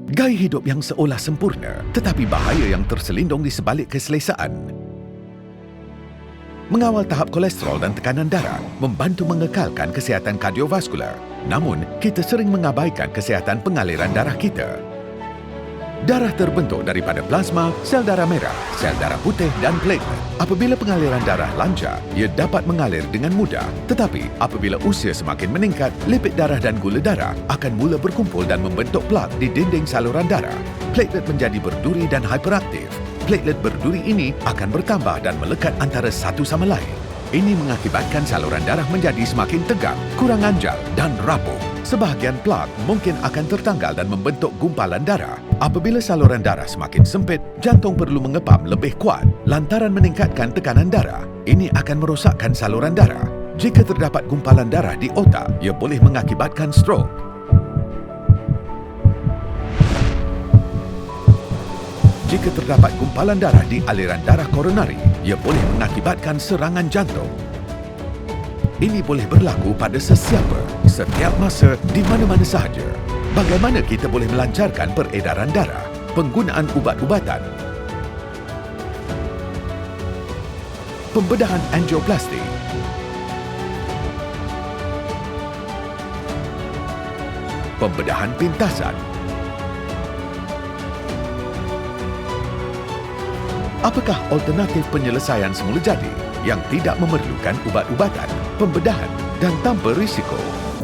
Gaya hidup yang seolah sempurna, tetapi bahaya yang terselindung di sebalik keselesaan. Mengawal tahap kolesterol dan tekanan darah membantu mengekalkan kesihatan kardiovaskular. Namun, kita sering mengabaikan kesihatan pengaliran darah kita. Darah terbentuk daripada plasma, sel darah merah, sel darah putih dan platelet. Apabila pengaliran darah lancar, ia dapat mengalir dengan mudah. Tetapi, apabila usia semakin meningkat, lipid darah dan gula darah akan mula berkumpul dan membentuk plak di dinding saluran darah. Platelet menjadi berduri dan hiperaktif. Platelet berduri ini akan bertambah dan melekat antara satu sama lain. Ini mengakibatkan saluran darah menjadi semakin tegang, kurang anjal dan rapuh. Sebahagian plak mungkin akan tertanggal dan membentuk gumpalan darah. Apabila saluran darah semakin sempit, jantung perlu mengepam lebih kuat lantaran meningkatkan tekanan darah. Ini akan merosakkan saluran darah. Jika terdapat gumpalan darah di otak, ia boleh mengakibatkan stroke. Jika terdapat gumpalan darah di aliran darah koronari, ia boleh mengakibatkan serangan jantung. Ini boleh berlaku pada sesiapa, setiap masa, di mana-mana sahaja. Bagaimana kita boleh melancarkan peredaran darah? Penggunaan ubat-ubatan. Pembedahan angioplastik. Pembedahan pintasan. Apakah alternatif penyelesaian semula jadi yang tidak memerlukan ubat-ubatan, pembedahan dan tanpa risiko?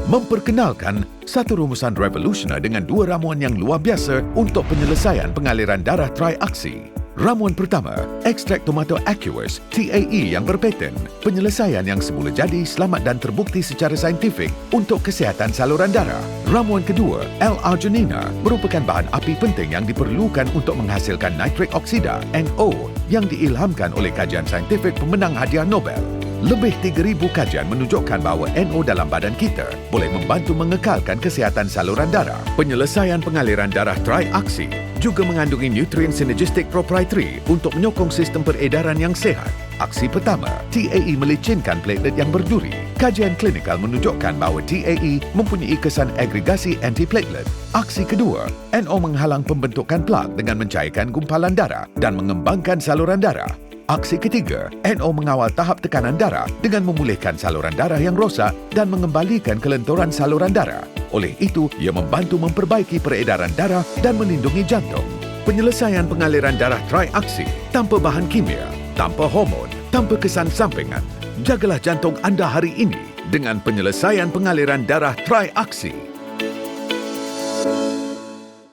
Memperkenalkan satu rumusan revolusioner dengan dua ramuan yang luar biasa untuk penyelesaian pengaliran darah triaksi. Ramuan pertama, ekstrak tomato aqueous TAE yang berpaten. Penyelesaian yang semula jadi, selamat dan terbukti secara saintifik untuk kesihatan saluran darah. Ramuan kedua, L-arginina, merupakan bahan api penting yang diperlukan untuk menghasilkan nitrik oksida NO yang diilhamkan oleh kajian saintifik pemenang hadiah Nobel. Lebih 3,000 kajian menunjukkan bahawa NO dalam badan kita boleh membantu mengekalkan kesihatan saluran darah. Penyelesaian pengaliran darah triaksi juga mengandungi nutrien synergistic proprietary untuk menyokong sistem peredaran yang sihat. Aksi pertama, TAE melicinkan platelet yang berduri. Kajian klinikal menunjukkan bahawa TAE mempunyai kesan agregasi antiplatelet. Aksi kedua, NO menghalang pembentukan plak dengan mencairkan gumpalan darah dan mengembangkan saluran darah. Aksi ketiga, NO mengawal tahap tekanan darah dengan memulihkan saluran darah yang rosak dan mengembalikan kelenturan saluran darah. Oleh itu, ia membantu memperbaiki peredaran darah dan melindungi jantung. Penyelesaian pengaliran darah triaksi tanpa bahan kimia, tanpa hormon, tanpa kesan sampingan. Jagalah jantung anda hari ini dengan penyelesaian pengaliran darah triaksi.